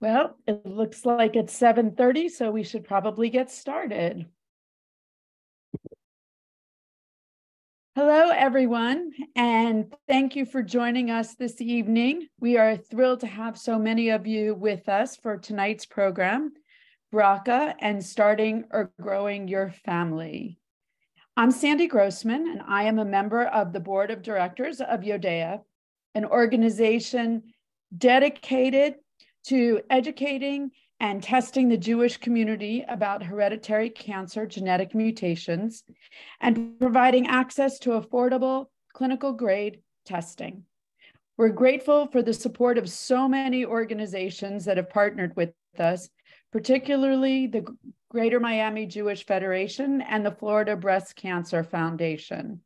Well, it looks like it's 7:30, so we should probably get started. Hello, everyone, and thank you for joining us this evening. We are thrilled to have so many of you with us for tonight's program, BRCA and Starting or Growing Your Family. I'm Sandy Grossman, and I am a member of the Board of Directors of Yodeah, an organization dedicated to educating and testing the Jewish community about hereditary cancer genetic mutations and providing access to affordable clinical grade testing. We're grateful for the support of so many organizations that have partnered with us, particularly the Greater Miami Jewish Federation and the Florida Breast Cancer Foundation.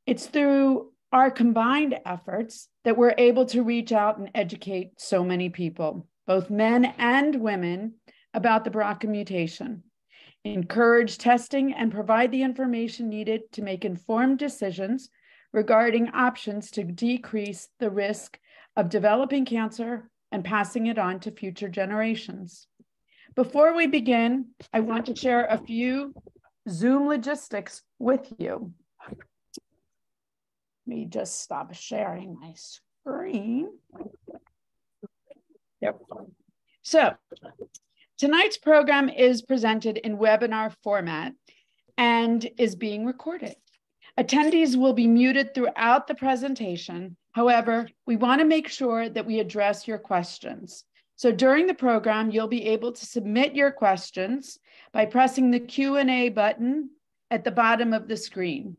It's through our combined efforts that we're able to reach out and educate so many people, both men and women, about the BRCA mutation, encourage testing, and provide the information needed to make informed decisions regarding options to decrease the risk of developing cancer and passing it on to future generations. Before we begin, I want to share a few Zoom logistics with you. Let me just stop sharing my screen. Yep. So tonight's program is presented in webinar format and is being recorded. Attendees will be muted throughout the presentation. However, we want to make sure that we address your questions. So during the program, you'll be able to submit your questions by pressing the Q&A button at the bottom of the screen.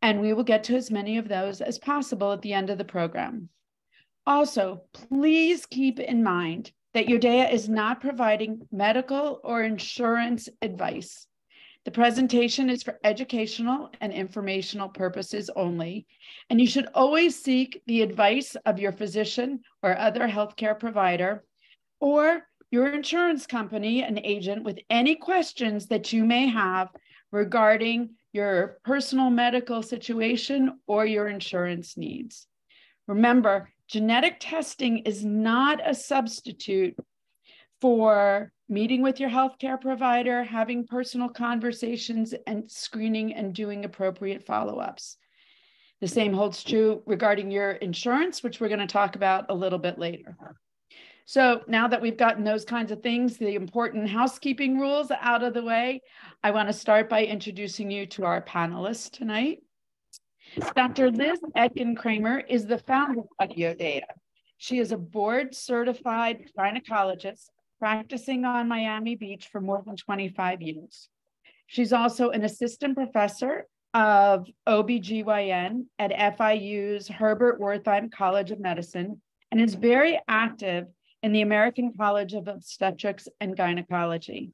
And we will get to as many of those as possible at the end of the program. Also, please keep in mind that Yodeah is not providing medical or insurance advice. The presentation is for educational and informational purposes only, and you should always seek the advice of your physician or other healthcare provider or your insurance company and agent with any questions that you may have regarding your personal medical situation or your insurance needs. Remember, genetic testing is not a substitute for meeting with your healthcare provider, having personal conversations, and screening and doing appropriate follow-ups. The same holds true regarding your insurance, which we're going to talk about a little bit later. So now that we've gotten those kinds of things, the important housekeeping rules out of the way, I want to start by introducing you to our panelists tonight. Dr. Liz Etkin-Kramer is the founder of Yodeah. She is a board-certified gynecologist practicing on Miami Beach for more than 25 years. She's also an assistant professor of OBGYN at FIU's Herbert Wertheim College of Medicine and is very active in the American College of Obstetrics and Gynecology.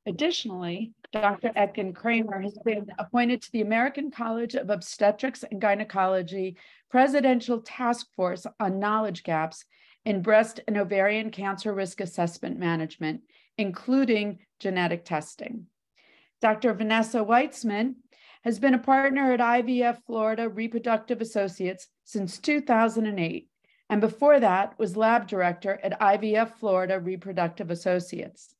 Additionally, Dr. Etkin-Kramer has been appointed to the American College of Obstetrics and Gynecology Presidential Task Force on Knowledge Gaps in Breast and Ovarian Cancer Risk Assessment Management, including genetic testing. Dr. Vanessa Weitzman has been a partner at IVF Florida Reproductive Associates since 2008. And before that was lab director at IVF Florida Reproductive Associates.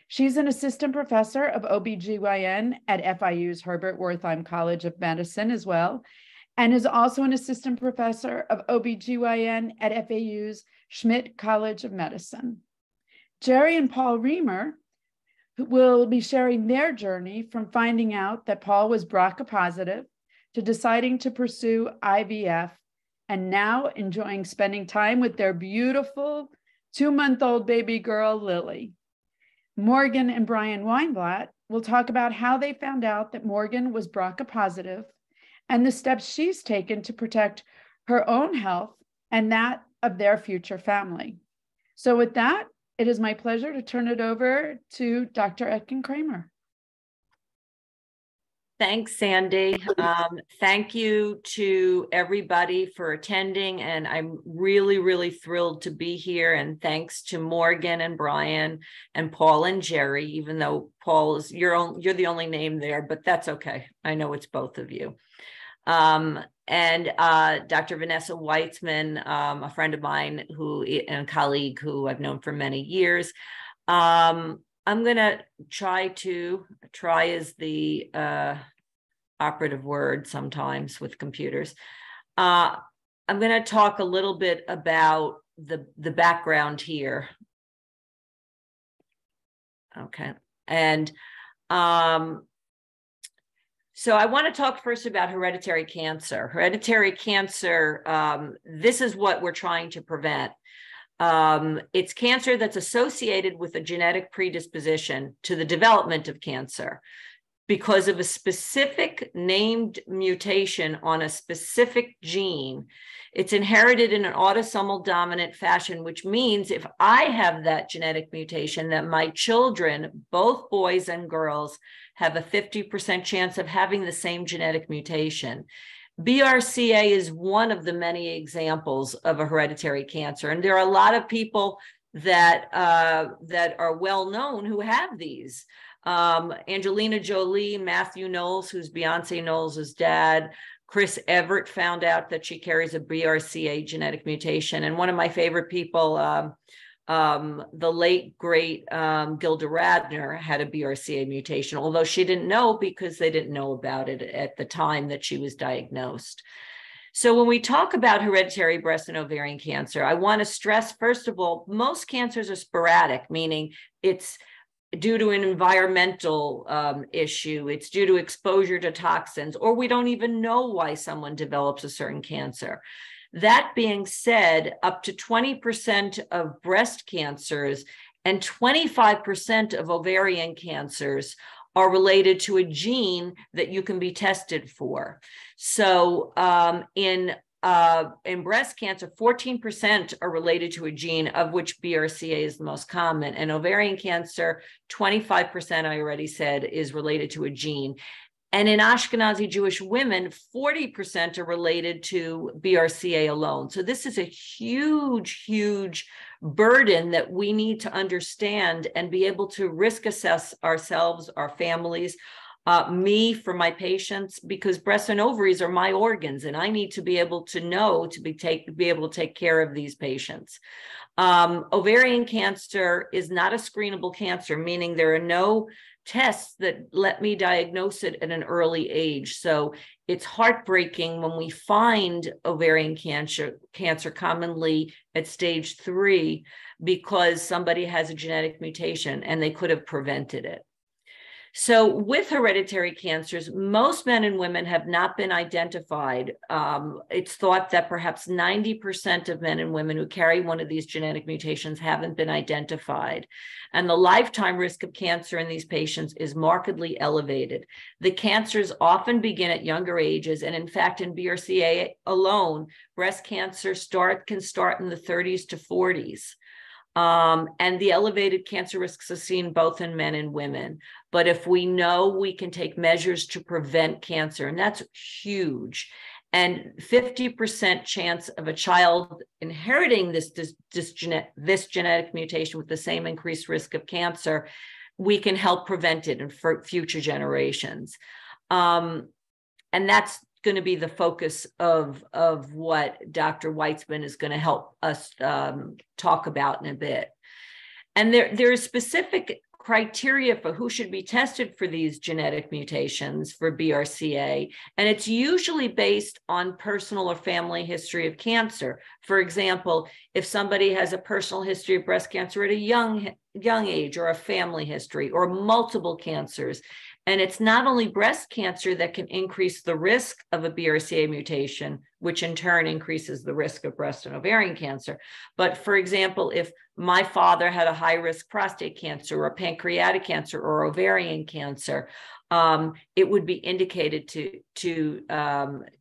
She's an assistant professor of OBGYN at FIU's Herbert Wertheim College of Medicine as well, and is also an assistant professor of OBGYN at FAU's Schmidt College of Medicine. Jerry and Paul Reamer will be sharing their journey from finding out that Paul was BRCA positive to deciding to pursue IVF and now enjoying spending time with their beautiful 2-month-old baby girl, Lily. Morgan and Brian Weinblatt will talk about how they found out that Morgan was BRCA positive and the steps she's taken to protect her own health and that of their future family. So with that, it is my pleasure to turn it over to Dr. Etkin-Kramer. Thanks, Sandy. Thank you to everybody for attending, and I'm really, really thrilled to be here. And thanks to Morgan and Brian and Paul and Jerry, even though Paul is you're the only name there, but that's okay. I know it's both of you. Dr. Vanessa Weitzman, a friend of mine and a colleague who I've known for many years. I'm going to try is the operative word sometimes with computers. I'm going to talk a little bit about the background here. Okay. And so I want to talk first about hereditary cancer. Hereditary cancer, this is what we're trying to prevent. It's cancer that's associated with a genetic predisposition to the development of cancer because of a specific named mutation on a specific gene. It's inherited in an autosomal dominant fashion, which means if I have that genetic mutation, that my children, both boys and girls, have a 50% chance of having the same genetic mutation. BRCA is one of the many examples of a hereditary cancer. And there are a lot of people that are well known who have these. Angelina Jolie, Matthew Knowles, who's Beyonce Knowles' dad. Chris Everett found out that she carries a BRCA genetic mutation. And one of my favorite people, the late, great Gilda Radner had a BRCA mutation, although she didn't know because they didn't know about it at the time that she was diagnosed. So when we talk about hereditary breast and ovarian cancer, I want to stress, first of all, most cancers are sporadic, meaning it's due to an environmental issue, it's due to exposure to toxins, or we don't even know why someone develops a certain cancer. That being said, up to 20% of breast cancers and 25% of ovarian cancers are related to a gene that you can be tested for. So in breast cancer, 14% are related to a gene, of which BRCA is the most common. And ovarian cancer, 25%, I already said, is related to a gene. And in Ashkenazi Jewish women, 40% are related to BRCA alone. So this is a huge, huge burden that we need to understand and be able to risk assess ourselves, our families, me for my patients, because breasts and ovaries are my organs, and I need to be able to know to be able to take care of these patients. Ovarian cancer is not a screenable cancer, meaning there are no tests that let me diagnose it at an early age. So it's heartbreaking when we find ovarian cancer commonly at stage 3 because somebody has a genetic mutation and they could have prevented it. So with hereditary cancers, most men and women have not been identified. It's thought that perhaps 90% of men and women who carry one of these genetic mutations haven't been identified. And the lifetime risk of cancer in these patients is markedly elevated. The cancers often begin at younger ages. And in fact, in BRCA alone, breast cancer can start in the 30s to 40s. And the elevated cancer risks are seen both in men and women. But if we know, we can take measures to prevent cancer, and that's huge. And 50% chance of a child inheriting this genetic mutation with the same increased risk of cancer, we can help prevent it in future generations. And that's going to be the focus of what Dr. Weitzman is going to help us talk about in a bit. And there are specific criteria for who should be tested for these genetic mutations for BRCA, and it's usually based on personal or family history of cancer. For example, if somebody has a personal history of breast cancer at a young age, or a family history, or multiple cancers. And it's not only breast cancer that can increase the risk of a BRCA mutation, which in turn increases the risk of breast and ovarian cancer. But for example, if my father had a high-risk prostate cancer or pancreatic cancer or ovarian cancer, it would be indicated to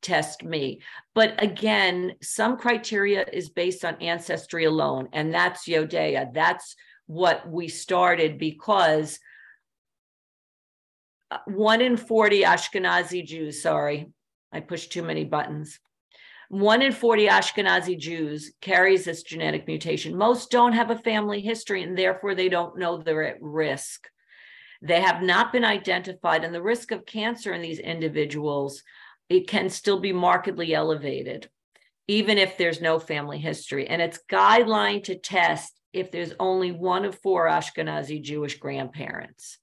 test me. But again, some criteria is based on ancestry alone, and that's Yodeah. That's what we started because 1 in 40 Ashkenazi Jews, sorry, I pushed too many buttons. 1 in 40 Ashkenazi Jews carries this genetic mutation. Most don't have a family history, and therefore they don't know they're at risk. They have not been identified, and the risk of cancer in these individuals it can still be markedly elevated, even if there's no family history. And it's guideline to test if there's only one of 4 Ashkenazi Jewish grandparents.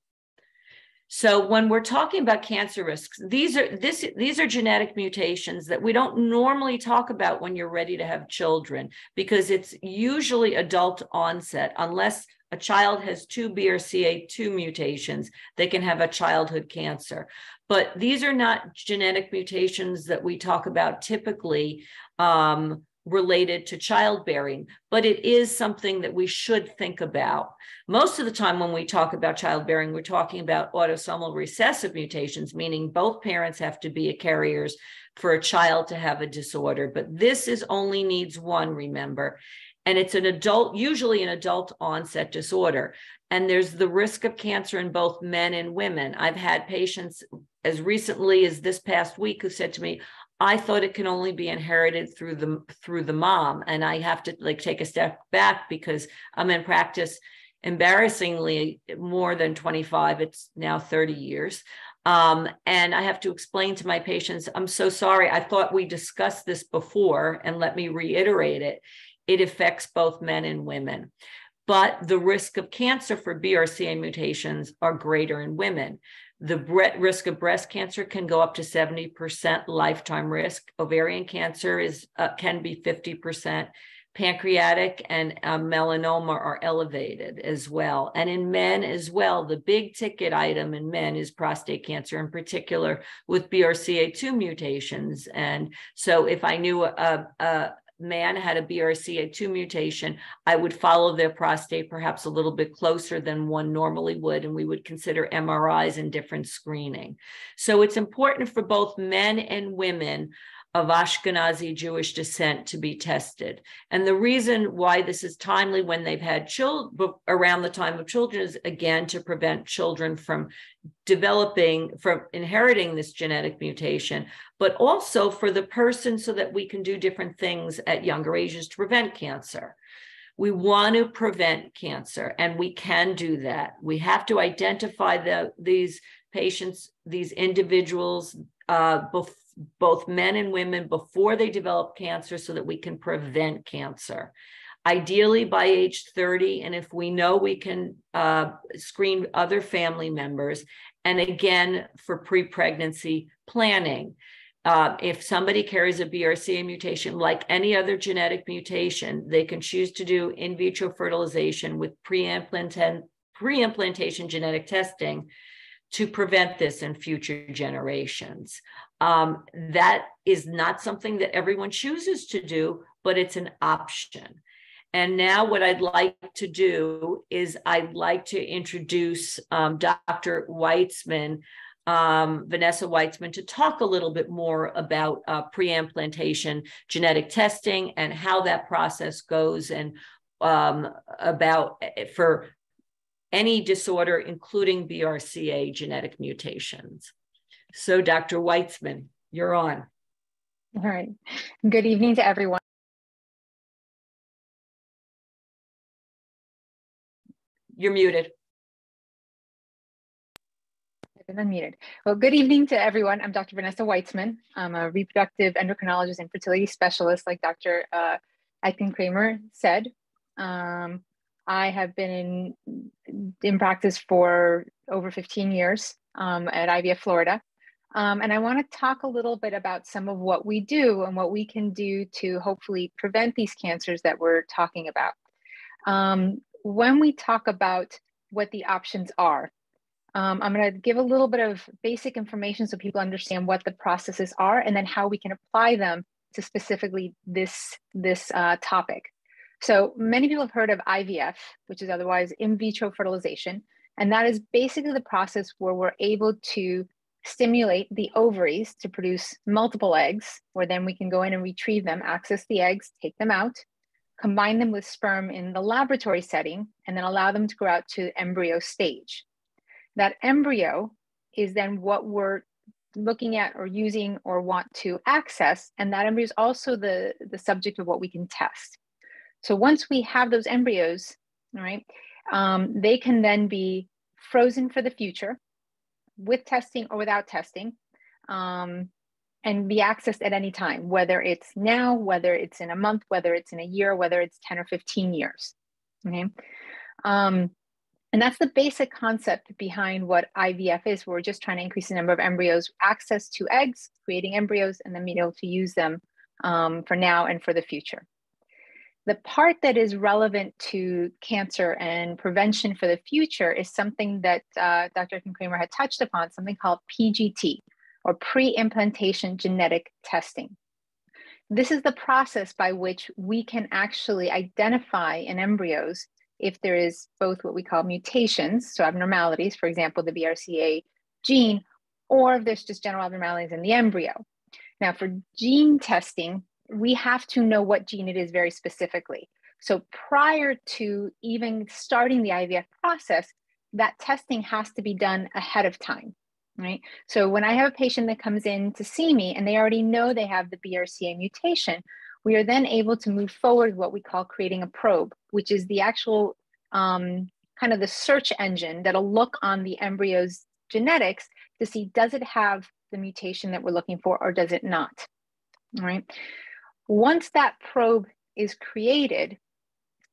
So when we're talking about cancer risks, these are genetic mutations that we don't normally talk about when you're ready to have children, because it's usually adult onset. Unless a child has 2 BRCA2 mutations, they can have a childhood cancer. But these are not genetic mutations that we talk about typically related to childbearing, but it is something that we should think about. Most of the time when we talk about childbearing, we're talking about autosomal recessive mutations, meaning both parents have to be carriers for a child to have a disorder. But this is only needs one, remember, and it's an adult, usually an adult onset disorder. And there's the risk of cancer in both men and women. I've had patients as recently as this past week who said to me, I thought it can only be inherited through the mom. And I have to take a step back because I'm in practice embarrassingly more than 25, it's now 30 years. And I have to explain to my patients, I'm so sorry, I thought we discussed this before, and let me reiterate it. It affects both men and women. But the risk of cancer for BRCA mutations are greater in women. The risk of breast cancer can go up to 70% lifetime risk. Ovarian cancer can be 50%. Pancreatic and melanoma are elevated as well. And in men as well, the big ticket item in men is prostate cancer, in particular with BRCA2 mutations. And so if I knew a man had a BRCA2 mutation, I would follow their prostate perhaps a little bit closer than one normally would, and we would consider MRIs and different screening. So it's important for both men and women of Ashkenazi Jewish descent to be tested. And the reason why this is timely when they've had children around the time of children is, again, to prevent children from inheriting this genetic mutation, but also for the person so that we can do different things at younger ages to prevent cancer. We want to prevent cancer, and we can do that. We have to identify these patients, these individuals, both men and women, before they develop cancer so that we can prevent cancer. Ideally by age 30, and if we know we can screen other family members, and again, for pre-pregnancy planning. If somebody carries a BRCA mutation, like any other genetic mutation, they can choose to do in vitro fertilization with pre-implantation genetic testing to prevent this in future generations. That is not something that everyone chooses to do, but it's an option. And now what I'd like to do is I'd like to introduce Dr. Weitzman, Vanessa Weitzman, to talk a little bit more about pre-implantation genetic testing and how that process goes, and about for any disorder, including BRCA genetic mutations. So Dr. Weitzman, you're on. All right. Good evening to everyone. You're muted. I've been unmuted. Well, good evening to everyone. I'm Dr. Vanessa Weitzman. I'm a reproductive endocrinologist and fertility specialist, like Dr. Eichen-Kramer said. I have been in practice for over 15 years at IVF Florida. And I want to talk a little bit about some of what we do and what we can do to hopefully prevent these cancers that we're talking about. When we talk about what the options are, I'm going to give a little bit of basic information so people understand what the processes are and then how we can apply them to specifically this topic. So many people have heard of IVF, which is otherwise in vitro fertilization. And that is basically the process where we're able to stimulate the ovaries to produce multiple eggs, where then we can go in and retrieve them, access the eggs, take them out, combine them with sperm in the laboratory setting, and then allow them to grow out to embryo stage. That embryo is then what we're looking at or using or want to access. And that embryo is also the subject of what we can test. So once we have those embryos, all right, they can then be frozen for the future with testing or without testing. And and be accessed at any time, whether it's now, whether it's in a month, whether it's in a year, whether it's 10 or 15 years. Okay. And that's the basic concept behind what IVF is. We're just trying to increase the number of embryos, access to eggs, creating embryos, and then being able to use them for now and for the future. The part that is relevant to cancer and prevention for the future is something that Dr. Kramer had touched upon, something called PGT, or pre-implantation genetic testing. This is the process by which we can actually identify in embryos if there is both what we call mutations, so abnormalities, for example, the BRCA gene, or if there's just general abnormalities in the embryo. Now, for gene testing, we have to know what gene it is very specifically. So prior to even starting the IVF process, that testing has to be done ahead of time, right? So when I have a patient that comes in to see me and they already know they have the BRCA mutation, we are then able to move forward what we call creating a probe, which is the actual kind of the search engine that'll look on the embryo's genetics to see, does it have the mutation that we're looking for or does it not? All right. Once that probe is created,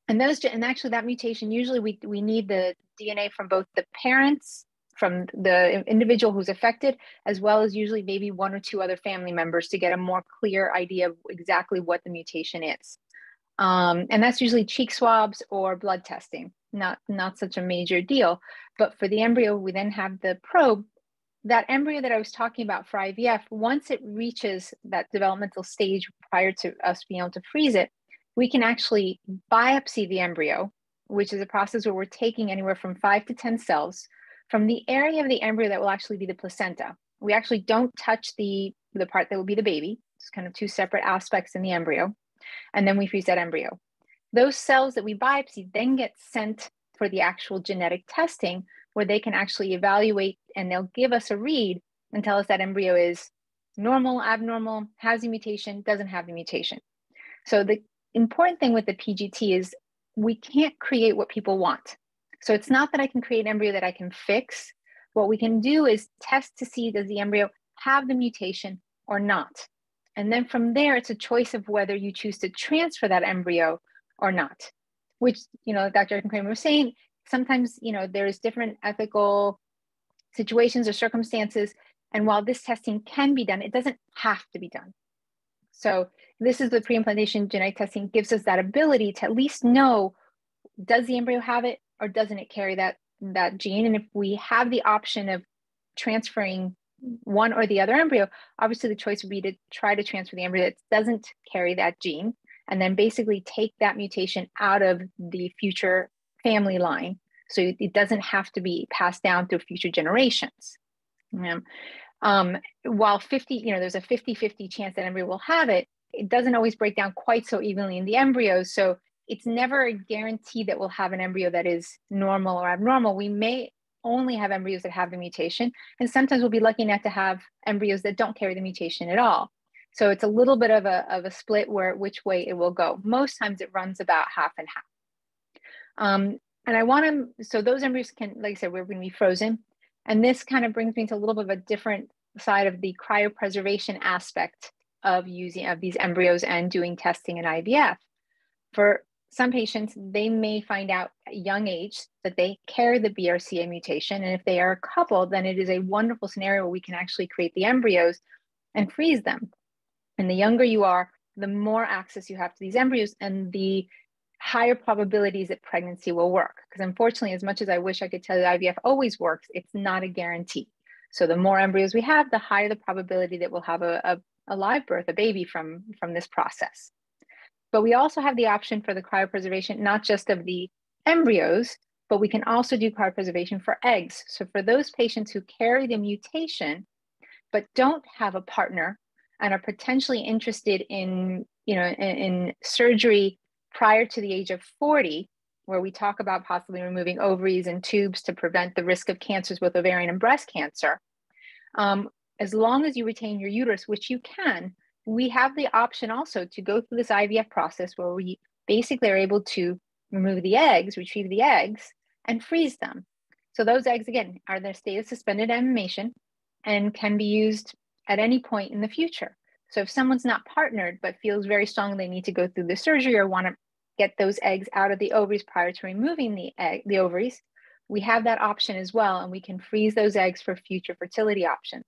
and actually that mutation, usually we need the DNA from both the parents, from the individual who's affected, as well as usually maybe one or two other family members to get a more clear idea of exactly what the mutation is. And that's usually cheek swabs or blood testing, not such a major deal. But for the embryo, we then have the probe. That embryo that I was talking about for IVF, once it reaches that developmental stage prior to us being able to freeze it, we can actually biopsy the embryo, which is a process where we're taking anywhere from 5 to 10 cells from the area of the embryo that will actually be the placenta. We actually don't touch the part that will be the baby. It's kind of two separate aspects in the embryo. And then we freeze that embryo. Those cells that we biopsy then get sent for the actual genetic testing, where they can actually evaluate and they'll give us a read and tell us that embryo is normal, abnormal, has the mutation, doesn't have the mutation. So the important thing with the PGT is we can't create what people want. So it's not that I can create an embryo that I can fix. What we can do is test to see, does the embryo have the mutation or not? And then from there, it's a choice of whether you choose to transfer that embryo or not, which, Dr. Kramer was saying, sometimes, there's different ethical situations or circumstances. And while this testing can be done, it doesn't have to be done. So this is the pre-implantation genetic testing gives us that ability to at least know, does the embryo have it or doesn't it carry that gene? And if we have the option of transferring one or the other embryo, obviously the choice would be to try to transfer the embryo that doesn't carry that gene, and then basically take that mutation out of the future family line, so it doesn't have to be passed down through future generations. While there's a 50-50 chance that embryo will have it, it doesn't always break down quite so evenly in the embryos. So it's never a guarantee that we'll have an embryo that is normal or abnormal. We may only have embryos that have the mutation, and sometimes we'll be lucky enough to have embryos that don't carry the mutation at all. So it's a little bit of a split which way it will go. Most times it runs about half and half. And so those embryos can, like I said, we're going to be frozen. And this kind of brings me to a little bit of a different side of the cryopreservation aspect of these embryos and doing testing in IVF. For some patients, they may find out at a young age that they carry the BRCA mutation. And if they are a couple, then it is a wonderful scenario where we can actually create the embryos and freeze them. And the younger you are, the more access you have to these embryos and the higher probabilities that pregnancy will work. Because unfortunately, as much as I wish I could tell you IVF always works, it's not a guarantee. So the more embryos we have, the higher the probability that we'll have a live birth, a baby from this process. But we also have the option for the cryopreservation, not just of the embryos, but we can also do cryopreservation for eggs. So for those patients who carry the mutation, but don't have a partner and are potentially interested in surgery prior to the age of 40, where we talk about possibly removing ovaries and tubes to prevent the risk of cancers, both ovarian and breast cancer, as long as you retain your uterus, which you can, we have the option also to go through this IVF process where we basically are able to remove the eggs, retrieve the eggs, and freeze them. So those eggs, again, are their state of suspended animation and can be used at any point in the future. So if someone's not partnered but feels very strong they need to go through the surgery or want to get those eggs out of the ovaries prior to removing the ovaries, we have that option as well, and we can freeze those eggs for future fertility options.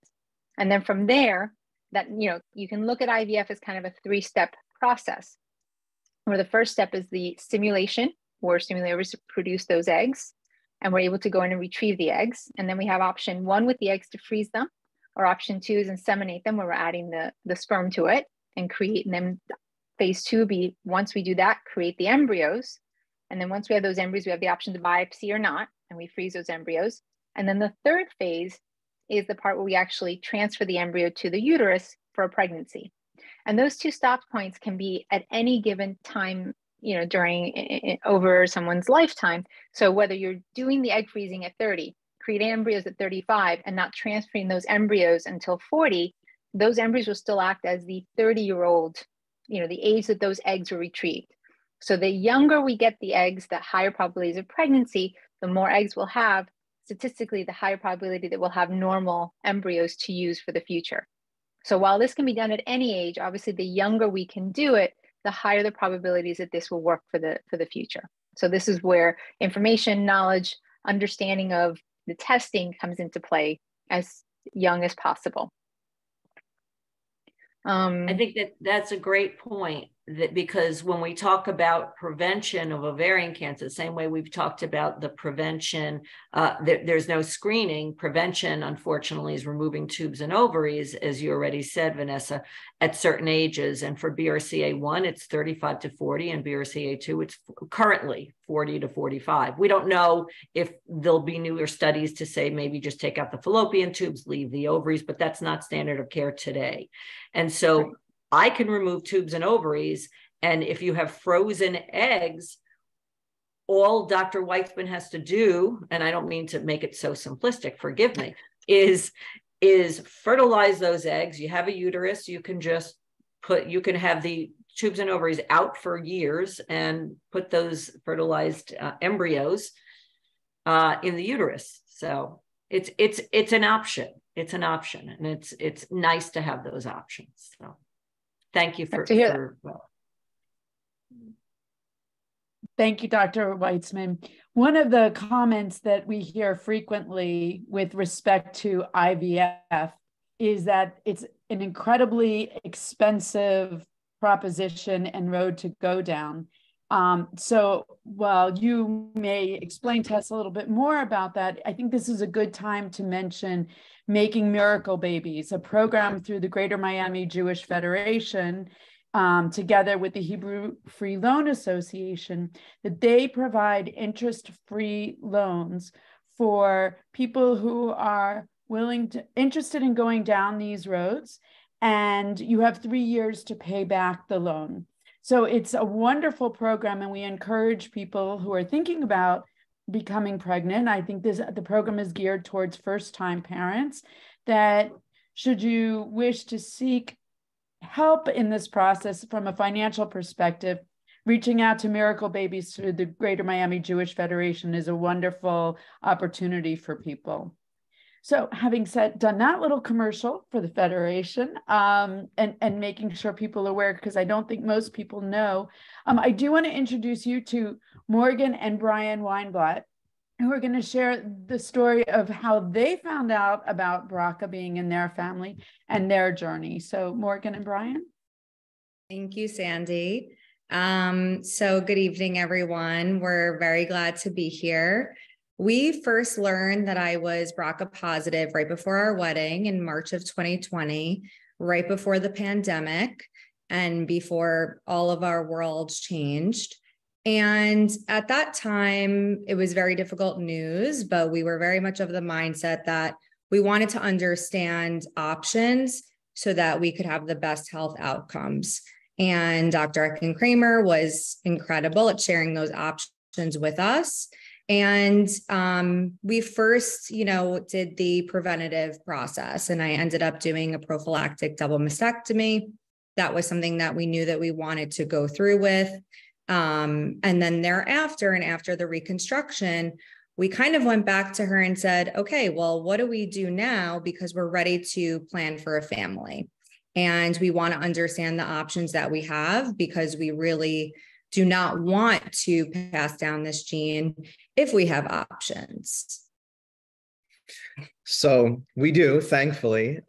And then from there, that you can look at IVF as kind of a 3-step process, where the first step is the stimulation, where stimulate ovaries to produce those eggs, and we're able to go in and retrieve the eggs. And then we have option 1 with the eggs to freeze them, or option 2 is inseminate them, where we're adding the sperm to it and create. And then phase 2 be, once we do that, create the embryos. And then once we have those embryos, we have the option to biopsy or not, and we freeze those embryos. And then the third phase is the part where we actually transfer the embryo to the uterus for a pregnancy. And those 2 stop points can be at any given time, during over someone's lifetime. So whether you're doing the egg freezing at 30, creating embryos at 35, and not transferring those embryos until 40, those embryos will still act as the 30-year-old, the age that those eggs were retrieved. So the younger we get the eggs, the higher probabilities of pregnancy, the more eggs we'll have. Statistically, the higher probability that we'll have normal embryos to use for the future. So while this can be done at any age, obviously the younger we can do it, the higher the probabilities that this will work for the future. So this is where information, knowledge, understanding of the testing comes into play as young as possible. I think that's a great point, that because when we talk about prevention of ovarian cancer, the same way we've talked about the prevention, there's no screening. Prevention, unfortunately, is removing tubes and ovaries, as you already said, Vanessa, at certain ages. And for BRCA1, it's 35 to 40, and BRCA2, it's currently 40 to 45. We don't know if there'll be newer studies to say maybe just take out the fallopian tubes, leave the ovaries, but that's not standard of care today. And so I can remove tubes and ovaries. And if you have frozen eggs, all Dr. Weitzman has to do, and I don't mean to make it so simplistic, forgive me, is fertilize those eggs. You have a uterus, you can have the tubes and ovaries out for years and put those fertilized embryos in the uterus. So it's an option. It's an option, and it's nice to have those options. So thank you Thank you, Dr. Weitzman. One of the comments that we hear frequently with respect to IVF is that it's an incredibly expensive proposition and road to go down. So while you may explain to us a little bit more about that, I think this is a good time to mention Making Miracle Babies, a program through the Greater Miami Jewish Federation, together with the Hebrew Free Loan Association, that they provide interest-free loans for people who are interested in going down these roads, and you have 3 years to pay back the loan. So it's a wonderful program, and we encourage people who are thinking about becoming pregnant. I think the program is geared towards first-time parents, that should you wish to seek help in this process from a financial perspective, reaching out to Miracle Babies through the Greater Miami Jewish Federation is a wonderful opportunity for people. So having done that little commercial for the Federation, and making sure people are aware, because I don't think most people know, I do want to introduce you to Morgan and Brian Weinblatt, who are going to share the story of how they found out about BRCA being in their family and their journey. So Morgan and Brian. Thank you, Sandy. So good evening, everyone. We're very glad to be here. We first learned that I was BRCA positive right before our wedding in March of 2020, right before the pandemic and before all of our worlds changed. And at that time, it was very difficult news, but we were very much of the mindset that we wanted to understand options so that we could have the best health outcomes. And Dr. Kramer was incredible at sharing those options with us. And we first, did the preventative process, and I ended up doing a prophylactic double mastectomy. That was something that we knew that we wanted to go through with. And then thereafter, and after the reconstruction, we kind of went back to her and said, okay, well, what do we do now? Because we're ready to plan for a family. And we want to understand the options that we have, because we really do not want to pass down this gene if we have options. So we do, thankfully.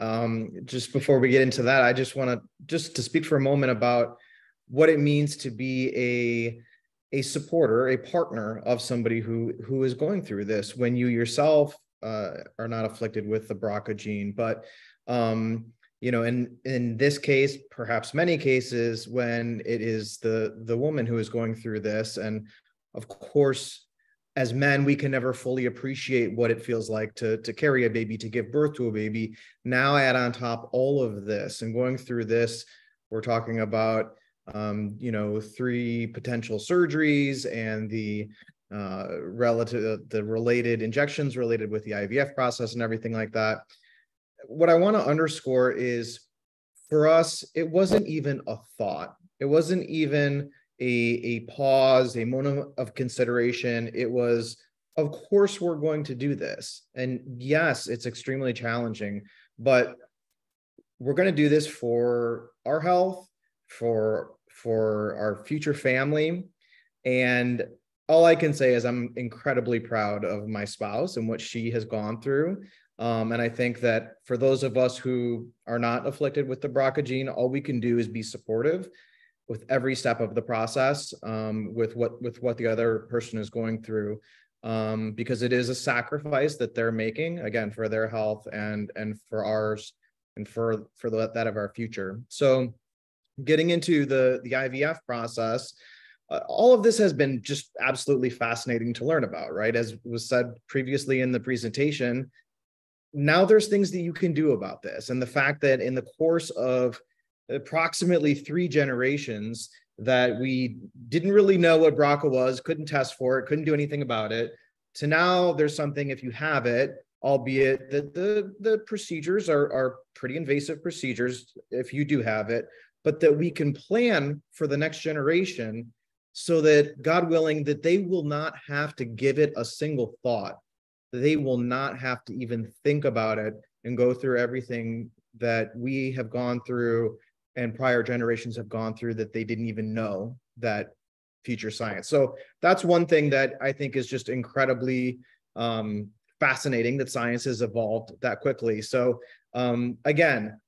Just before we get into that, I just want to speak for a moment about what it means to be a supporter, a partner of somebody who is going through this when you yourself are not afflicted with the BRCA gene. But in this case, perhaps many cases, when it is the woman who is going through this, and of course, as men, we can never fully appreciate what it feels like to carry a baby, to give birth to a baby. Now add on top all of this and going through this, we're talking about 3 potential surgeries and the related injections related with the IVF process and everything like that. What I want to underscore is, for us, it wasn't even a thought. It wasn't even a pause, a moment of consideration. It was, of course, we're going to do this. And yes, it's extremely challenging, but we're going to do this for our health, for our future family. And all I can say is I'm incredibly proud of my spouse and what she has gone through. And I think that for those of us who are not afflicted with the BRCA gene, all we can do is be supportive with every step of the process, with what the other person is going through, because it is a sacrifice that they're making, again, for their health and for ours and for that of our future. So getting into the IVF process, all of this has been just absolutely fascinating to learn about, right? As was said previously in the presentation, now there's things that you can do about this. And the fact that in the course of approximately 3 generations that we didn't really know what BRCA was, couldn't test for it, couldn't do anything about it, to now there's something if you have it, albeit that the procedures are pretty invasive procedures if you do have it, but that we can plan for the next generation so that, God willing, that they will not have to give it a single thought. They will not have to even think about it and go through everything that we have gone through and prior generations have gone through, that they didn't even know that future science. So that's one thing that I think is just incredibly fascinating, that science has evolved that quickly. So again,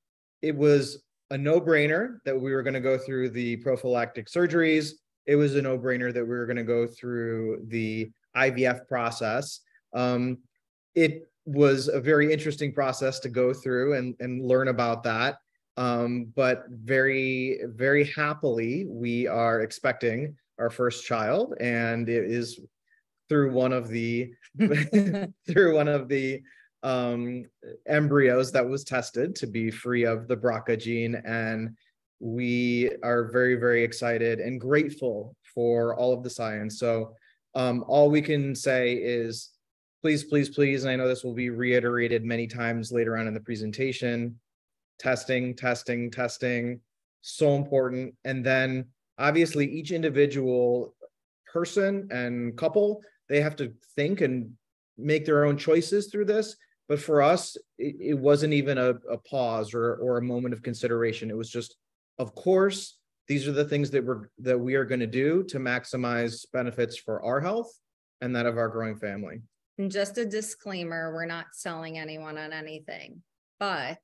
it was a no-brainer that we were going to go through the prophylactic surgeries. It was a no-brainer that we were going to go through the IVF process. It was a very interesting process to go through and learn about that. But very, very happily, we are expecting our first child, and it is through one of the embryos that was tested to be free of the BRCA gene. And we are very, very excited and grateful for all of the science. So all we can say is, please, please, please, and I know this will be reiterated many times later on in the presentation, testing, testing, testing, so important. And then obviously each individual person and couple, they have to think and make their own choices through this. But for us, it wasn't even a pause or a moment of consideration. It was just, of course, these are the things that we are going to do to maximize benefits for our health and that of our growing family. And just a disclaimer, we're not selling anyone on anything, but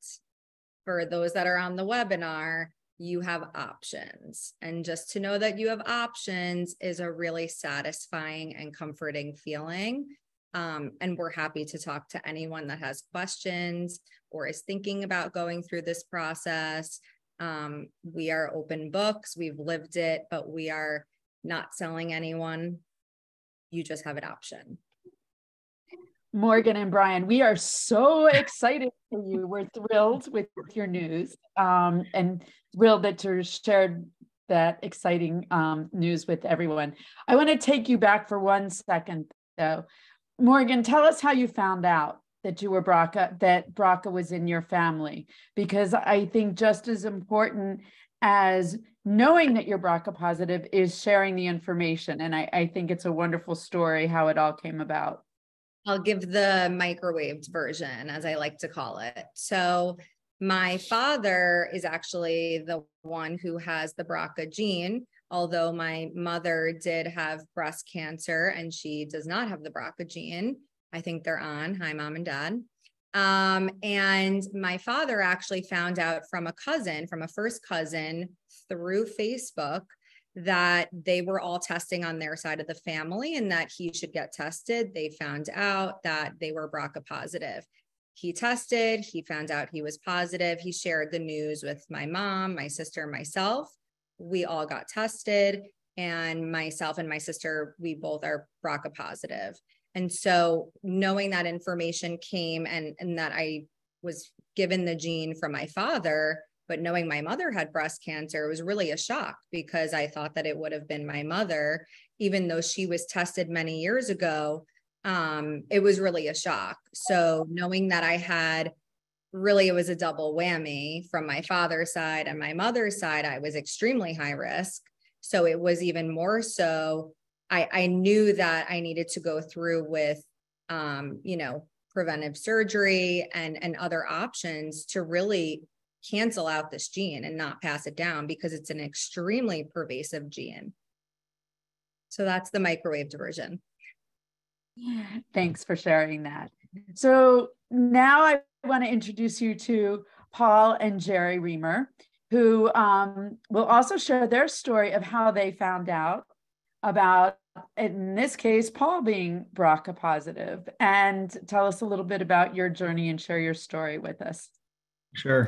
for those that are on the webinar, you have options. And just to know that you have options is a really satisfying and comforting feeling. And we're happy to talk to anyone that has questions or is thinking about going through this process. We are open books, we've lived it, but we are not selling anyone. You just have an option. Morgan and Brian, we are so excited for you. We're thrilled with your news, and thrilled that you shared that exciting news with everyone. I want to take you back for 1 second, though. Morgan, tell us how you found out that you were BRCA, that BRCA was in your family, because I think just as important as knowing that you're BRCA positive is sharing the information. And I think it's a wonderful story how it all came about. I'll give the microwaved version, as I like to call it. So my father is actually the one who has the BRCA gene, although my mother did have breast cancer and she does not have the BRCA gene. I think they're on. Hi, mom and dad. And my father actually found out from a first cousin through Facebook, that they were all testing on their side of the family and that he should get tested. They found out that they were BRCA positive. He tested, he found out he was positive. He shared the news with my mom, my sister, and myself. We all got tested, and myself and my sister, we both are BRCA positive. And so knowing that information came and that I was given the gene from my father, but knowing my mother had breast cancer, it was really a shock, because I thought that it would have been my mother, even though she was tested many years ago. It was really a shock. So knowing that I had, really, it was a double whammy from my father's side and my mother's side, I was extremely high risk. So it was even more so, I knew that I needed to go through with, preventive surgery and other options to really cancel out this gene and not pass it down, because it's an extremely pervasive gene. So that's the microwaved version. Thanks for sharing that. So now I want to introduce you to Paul and Jerry Reamer, who will also share their story of how they found out about, in this case, Paul being BRCA positive, and tell us a little bit about your journey and share your story with us. Sure.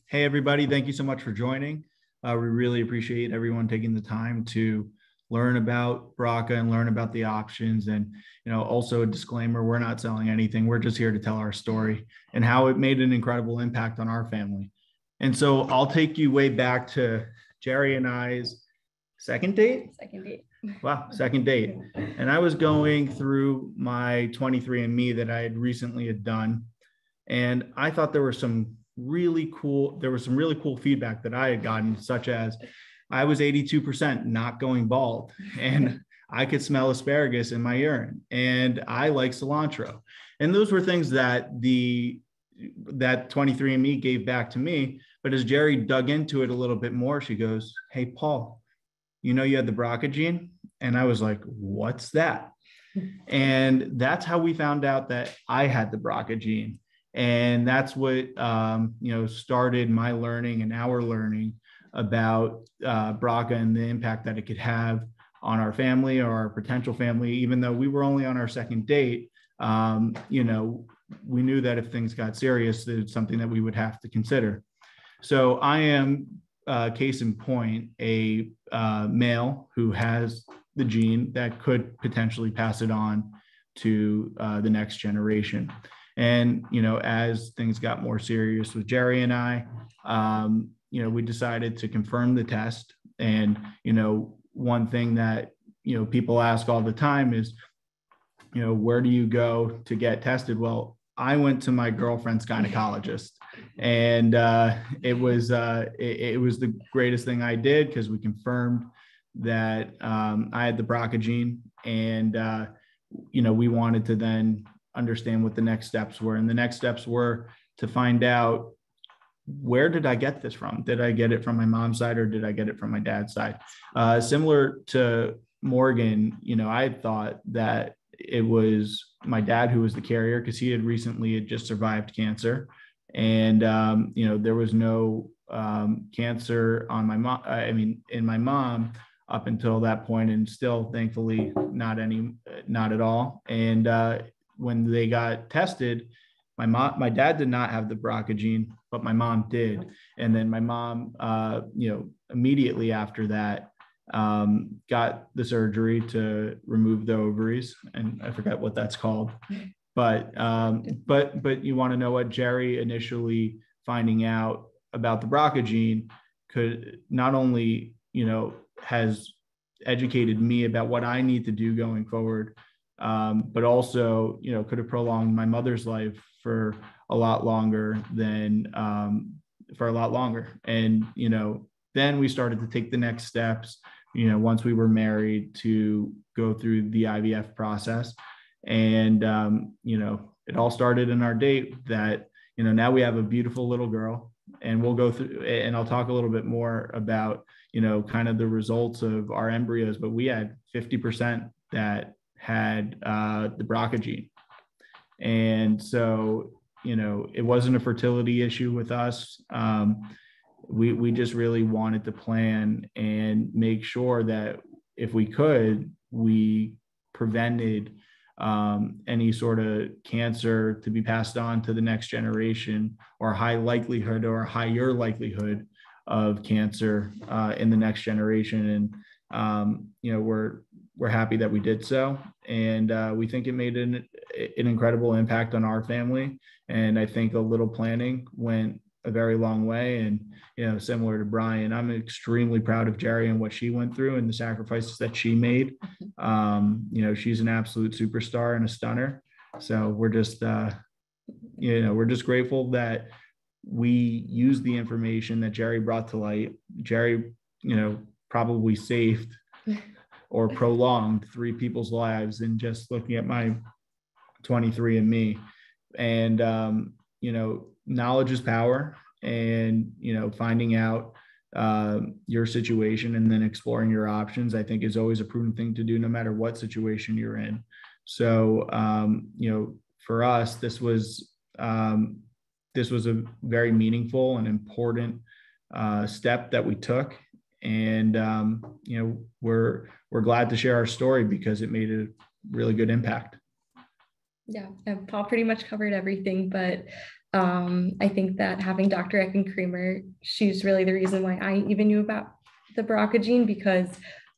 Hey, everybody. Thank you so much for joining. We really appreciate everyone taking the time to learn about BRCA and learn about the options. And, also a disclaimer, we're not selling anything. We're just here to tell our story and how it made an incredible impact on our family. And so I'll take you way back to Jerry and I's second date? Second date. Wow, second date. And I was going through my 23andMe that I had recently done. And I thought there was some really cool feedback that I had gotten, such as I was 82% not going bald, and I could smell asparagus in my urine, and I like cilantro. And those were things that that 23andMe gave back to me. But as Jerry dug into it a little bit more, she goes, "Hey, Paul, you had the BRCA gene?" And I was like, "What's that?" And that's how we found out that I had the BRCA gene. And that's what, started my learning and our learning about BRCA and the impact that it could have on our family or our potential family. Even though we were only on our second date, we knew that if things got serious, it's something that we would have to consider. So I am, case in point, a male who has the gene that could potentially pass it on to the next generation. And, as things got more serious with Jerry and I, we decided to confirm the test. And, one thing that, people ask all the time is, where do you go to get tested? Well, I went to my girlfriend's gynecologist, and it was the greatest thing I did, because we confirmed that I had the BRCA gene, and, we wanted to then understand what the next steps were. And the next steps were to find out, where did I get this from? Did I get it from my mom's side, or did I get it from my dad's side? Similar to Morgan, I thought that it was my dad who was the carrier, because he had recently just survived cancer. And, there was no cancer on my mom, in my mom up until that point, and still, thankfully, not at all. And when they got tested, my dad did not have the BRCA gene, but my mom did. And then my mom, immediately after that, got the surgery to remove the ovaries, and I forgot what that's called. But you want to know what? Jerry initially finding out about the BRCA gene could not only, has educated me about what I need to do going forward, but also, could have prolonged my mother's life for a lot longer. And, then we started to take the next steps, once we were married, to go through the IVF process. And, it all started in our date that, now we have a beautiful little girl, and we'll go through, and I'll talk a little bit more about, kind of the results of our embryos, but we had 50% that had the BRCA gene. And so, it wasn't a fertility issue with us. We just really wanted to plan and make sure that if we could, we prevented any sort of cancer to be passed on to the next generation, or high likelihood or higher likelihood of cancer in the next generation. And, we're happy that we did so. And we think it made an incredible impact on our family. And I think a little planning went a very long way. And, similar to Brian, I'm extremely proud of Jerry and what she went through and the sacrifices that she made. She's an absolute superstar and a stunner. So we're just, we're just grateful that we used the information that Jerry brought to light. Jerry, probably saved or prolonged 3 people's lives in just looking at my 23andMe. And, knowledge is power, and, finding out your situation and then exploring your options, I think, is always a prudent thing to do, no matter what situation you're in. So, for us, this was a very meaningful and important step that we took. And, we're glad to share our story because it made a really good impact. Yeah, and Paul pretty much covered everything, but I think that having Dr. Eckenkramer, she's really the reason why I even knew about the BRCA gene, because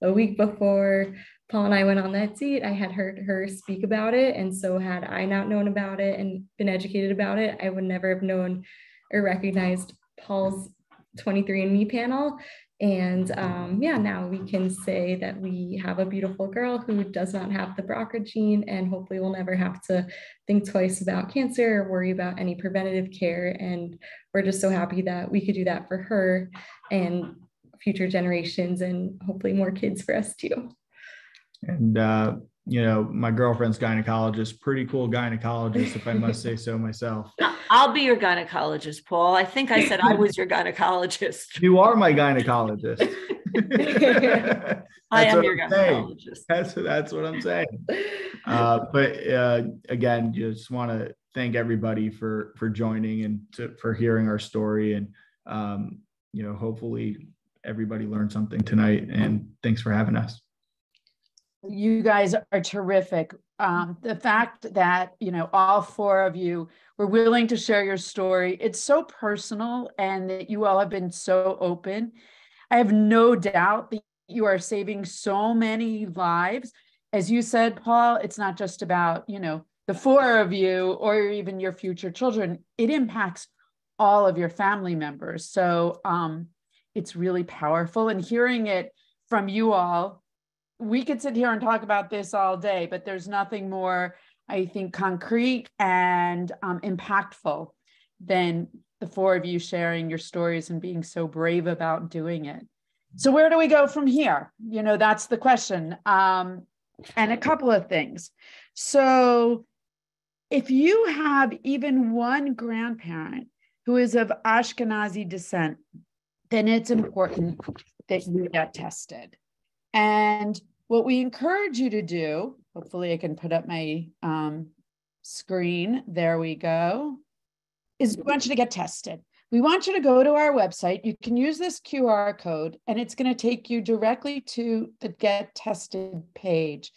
a week before Paul and I went on that seat, I had heard her speak about it. And so had I not known about it and been educated about it, I would never have known or recognized Paul's 23andMe panel. And now we can say that we have a beautiful girl who does not have the BRCA gene, and hopefully will never have to think twice about cancer or worry about any preventative care. And we're just so happy that we could do that for her and future generations, and hopefully more kids for us too. And, my girlfriend's gynecologist, pretty cool gynecologist, if I must say so myself. I'll be your gynecologist, Paul. I think I said I was your gynecologist. You are my gynecologist. I am your gynecologist. That's what I'm saying. But again, just want to thank everybody for joining and for hearing our story. And, hopefully everybody learned something tonight. And thanks for having us. You guys are terrific. The fact that, all 4 of you were willing to share your story, it's so personal, and that you all have been so open. I have no doubt that you are saving so many lives. As you said, Paul, it's not just about, the 4 of you or even your future children. It impacts all of your family members. So it's really powerful. And hearing it from you all, we could sit here and talk about this all day, but there's nothing more, I think, concrete and impactful than the 4 of you sharing your stories and being so brave about doing it. So where do we go from here? That's the question. And a couple of things. So if you have even one grandparent who is of Ashkenazi descent, then it's important that you get tested. And what we encourage you to do, hopefully I can put up my screen, there we go, is we want you to get tested. We want you to go to our website. You can use this QR code, and it's going to take you directly to the Get Tested page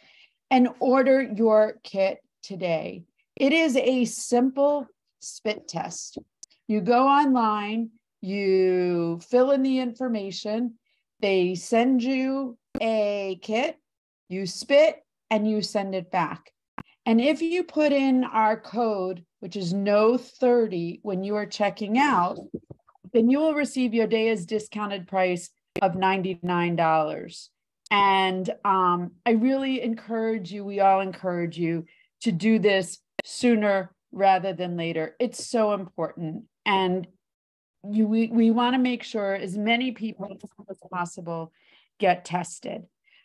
and order your kit today. It is a simple spit test. You go online, you fill in the information, they send you a kit, you spit, and you send it back. And if you put in our code, which is NO30, when you are checking out, then you will receive Yodeah's discounted price of $99. And I really encourage you, we all encourage you to do this sooner rather than later. It's so important. And we want to make sure as many people as possible get tested.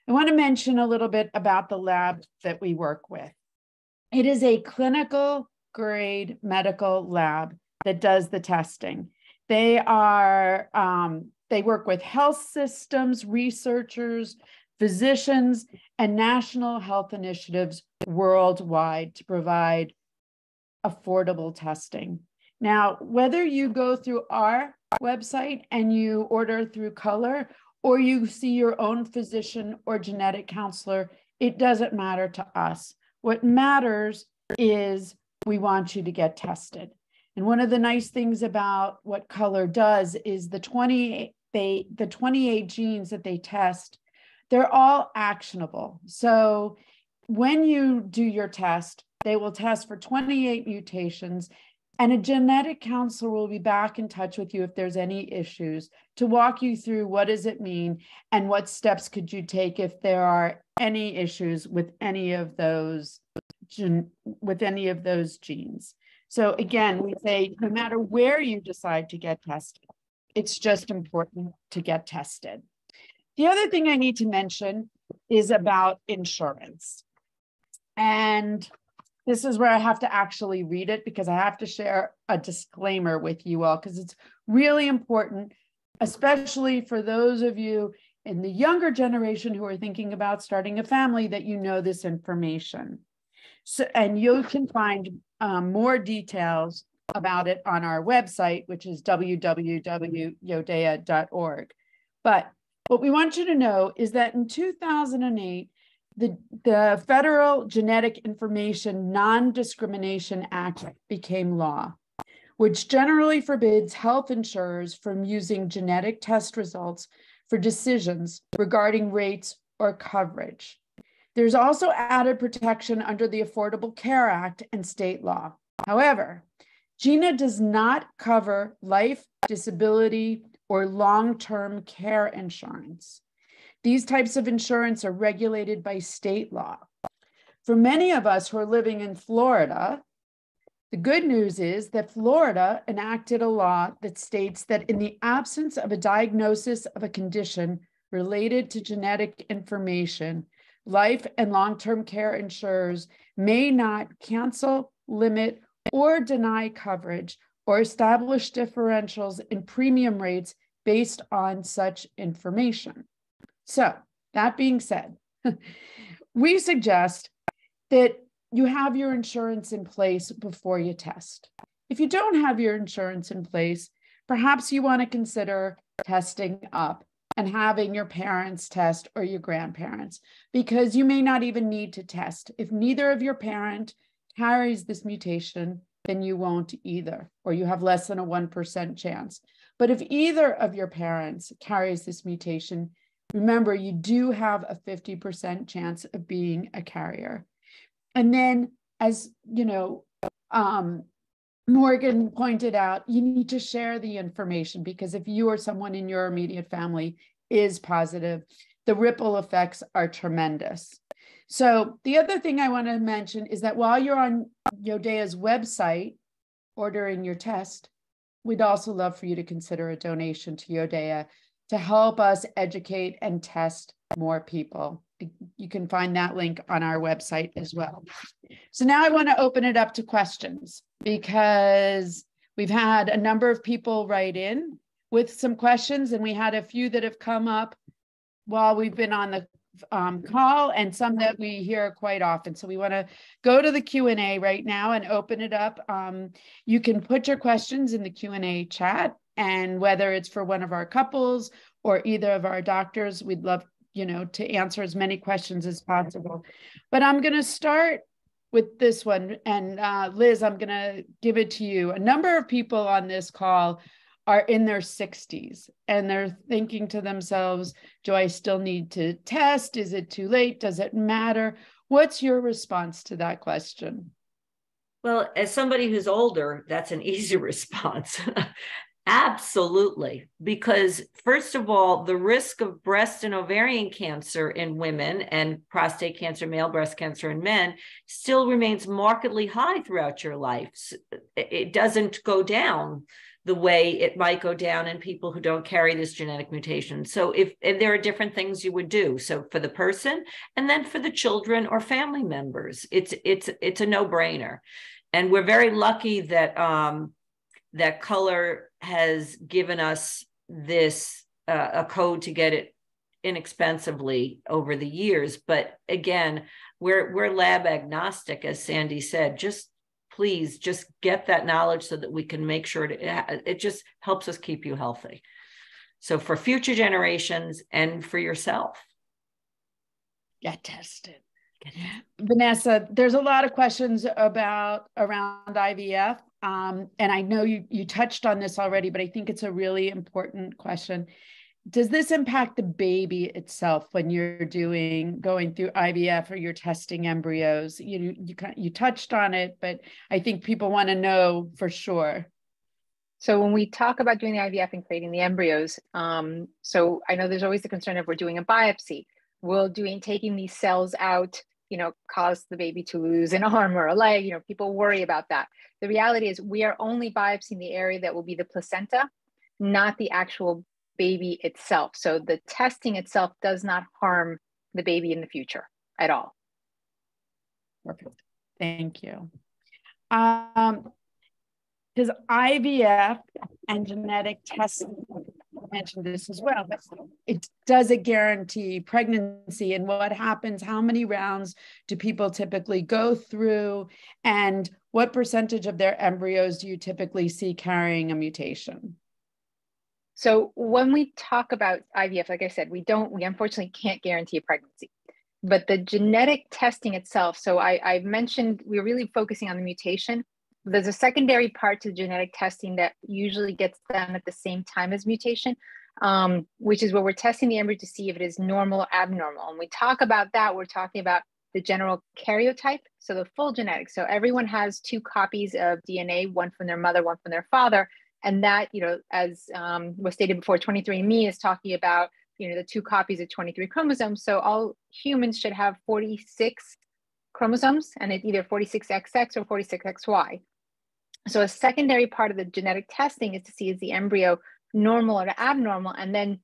I want to mention a little bit about the lab that we work with. It is a clinical grade medical lab that does the testing. They are, they work with health systems, researchers, physicians, and national health initiatives worldwide to provide affordable testing. Now, whether you go through our website and you order through color, or you see your own physician or genetic counselor, it doesn't matter to us. What matters is we want you to get tested. And one of the nice things about what color does is the 28 genes that they test, they're all actionable. So when you do your test, they will test for 28 mutations, and a genetic counselor will be back in touch with you if there's any issues to walk you through what does it mean and what steps could you take if there are any issues with any of those genes. So again, we say no matter where you decide to get tested, it's just important to get tested. The other thing I need to mention is about insurance. And this is where I have to actually read it because I have to share a disclaimer with you all because it's really important, especially for those of you in the younger generation who are thinking about starting a family, that you know this information. So, and you can find more details about it on our website, which is www.yodeah.org. But what we want you to know is that in 2008, the Federal Genetic Information Non-Discrimination Act became law, which generally forbids health insurers from using genetic test results for decisions regarding rates or coverage. There's also added protection under the Affordable Care Act and state law. However, GINA does not cover life, disability, or long-term care insurance. These types of insurance are regulated by state law. For many of us who are living in Florida, the good news is that Florida enacted a law that states that in the absence of a diagnosis of a condition related to genetic information, life and long-term care insurers may not cancel, limit, or deny coverage or establish differentials in premium rates based on such information. So that being said, we suggest that you have your insurance in place before you test. If you don't have your insurance in place, perhaps you want to consider testing up and having your parents test or your grandparents, because you may not even need to test. If neither of your parent carries this mutation, then you won't either, or you have less than a 1% chance. But if either of your parents carries this mutation, remember, you do have a 50% chance of being a carrier. And then, as you know, Morgan pointed out, you need to share the information, because if you or someone in your immediate family is positive, the ripple effects are tremendous. So the other thing I want to mention is that while you're on Yodeah's website ordering your test, we'd also love for you to consider a donation to Yodeah to help us educate and test more people. You can find that link on our website as well. So now I want to open it up to questions, because we've had a number of people write in with some questions, and we had a few that have come up while we've been on the call, and some that we hear quite often. So we want to go to the Q&A right now and open it up. You can put your questions in the Q&A chat, and whether it's for one of our couples or either of our doctors, we'd love, you know, to answer as many questions as possible. But I'm going to start with this one, and Liz, I'm going to give it to you. A number of people on this call are in their 60s, and they're thinking to themselves, do I still need to test? Is it too late? Does it matter? What's your response to that question? Well, as somebody who's older, that's an easy response. Absolutely. Because first of all, the risk of breast and ovarian cancer in women and prostate cancer, male breast cancer in men still remains markedly high throughout your life. It doesn't go down. the way it might go down in people who don't carry this genetic mutation. So if there are different things you would do. So for the person, and then for the children or family members, it's a no-brainer. And we're very lucky that that color has given us this a code to get it inexpensively over the years. But again, we're lab agnostic, as Sandy said. Please just get that knowledge so that we can make sure it just helps us keep you healthy. So for future generations and for yourself. Get tested. Vanessa, there's a lot of questions around IVF. And I know you touched on this already, but I think it's a really important question. Does this impact the baby itself when you're going through IVF or you're testing embryos? You touched on it, but I think people want to know for sure. So when we talk about doing the IVF and creating the embryos, so I know there's always the concern if we're doing a biopsy, will taking these cells out, cause the baby to lose an arm or a leg? People worry about that. The reality is we are only biopsying the area that will be the placenta, not the actual baby itself. So the testing itself does not harm the baby in the future at all. Perfect. Thank you. Because IVF and genetic testing, I mentioned this as well, but does it guarantee pregnancy, and what happens? How many rounds do people typically go through, and what percentage of their embryos do you typically see carrying a mutation? So when we talk about IVF, like I said, we unfortunately can't guarantee a pregnancy, but the genetic testing itself. So I've mentioned we're really focusing on the mutation. There's a secondary part to the genetic testing that usually gets done at the same time as mutation, which is where we're testing the embryo to see if it is normal or abnormal. And we talk about that, we're talking about the general karyotype, so the full genetics. So everyone has 2 copies of DNA, one from their mother, one from their father. And that, as was stated before, 23andMe is talking about, the 2 copies of 23 chromosomes. So all humans should have 46 chromosomes, and it's either 46XX or 46XY. So a secondary part of the genetic testing is to see is the embryo normal or abnormal, and then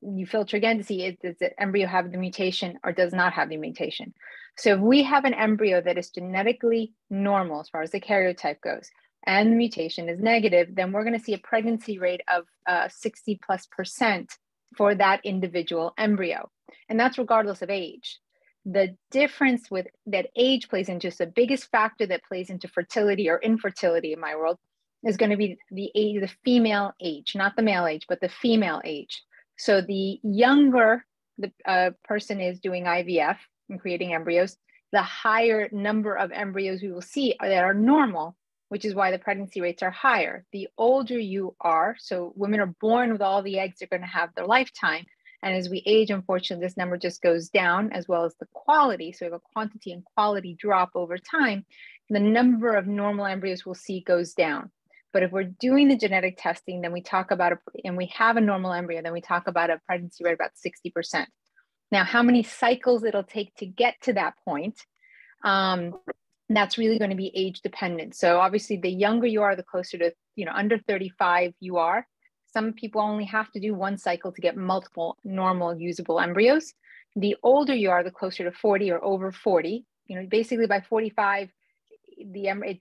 you filter again to see does the embryo have the mutation or does not have the mutation. So if we have an embryo that is genetically normal as far as the karyotype goes, and the mutation is negative, then we're going to see a pregnancy rate of 60+% for that individual embryo. And that's regardless of age. The difference with that age plays into, just the biggest factor that plays into fertility or infertility in my world is going to be the female age, not the male age, but the female age. So the younger the person is doing IVF and creating embryos, the higher number of embryos we will see that are normal, which is why the pregnancy rates are higher. The older you are, so women are born with all the eggs they're going to have their lifetime. And as we age, unfortunately, this number just goes down, as well as the quality. So we have a quantity and quality drop over time. The number of normal embryos we'll see goes down. But if we're doing the genetic testing, then we talk about, and we have a normal embryo, then we talk about a pregnancy rate about 60%. Now, how many cycles it'll take to get to that point, that's really going to be age dependent. So obviously the younger you are, the closer to, under 35 you are. Some people only have to do 1 cycle to get multiple normal usable embryos. The older you are, the closer to 40 or over 40. Basically by 45, it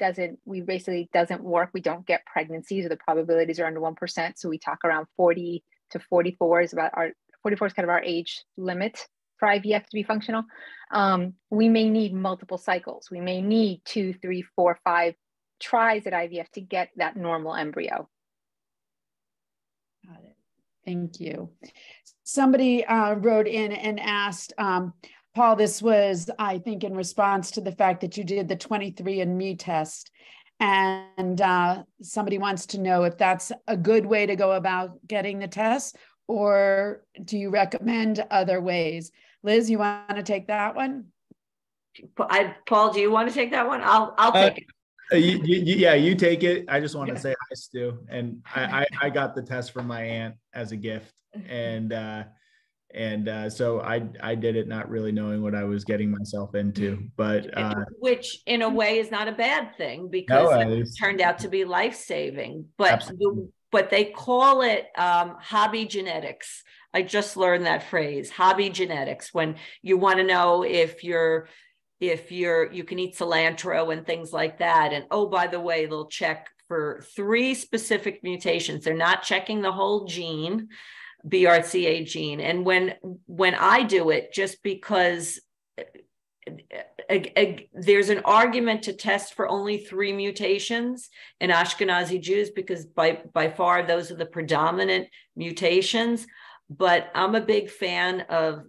doesn't work. We don't get pregnancies, or the probabilities are under 1%. So we talk around 40 to 44 is about 44 is kind of our age limit for IVF to be functional. We may need multiple cycles. We may need 2, 3, 4, 5 tries at IVF to get that normal embryo. Got it. Thank you. Somebody wrote in and asked, Paul, this was, I think, in response to the fact that you did the 23andMe test. And somebody wants to know if that's a good way to go about getting the test, or do you recommend other ways? Liz, you want to take that one? Paul, do you want to take that one? I'll take it. Yeah, you take it. I just want to say hi, Stu. And I got the test from my aunt as a gift. And so I did it not really knowing what I was getting myself into, but which in a way is not a bad thing, because it turned out to be life-saving. But but they call it hobby genetics. I just learned that phrase, hobby genetics, when you want to know if you can eat cilantro and things like that. And oh, by the way, they'll check for 3 specific mutations. They're not checking the whole gene, BRCA gene. And when I do it, just because there's an argument to test for only 3 mutations in Ashkenazi Jews, because by far those are the predominant mutations. But I'm a big fan of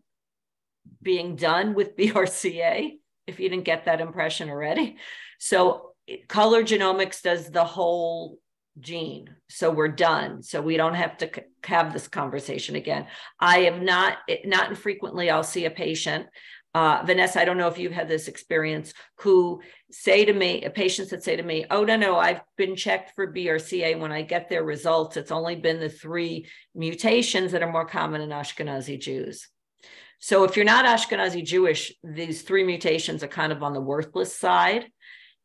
being done with BRCA, if you didn't get that impression already. So color genomics does the whole gene. So we're done. So we don't have to have this conversation again. I have not infrequently, I'll see a patient, Vanessa, I don't know if you've had this experience, who say to me, patients that say to me, oh, no, I've been checked for BRCA. When I get their results, it's only been the 3 mutations that are more common in Ashkenazi Jews. So if you're not Ashkenazi Jewish, these 3 mutations are kind of on the worthless side.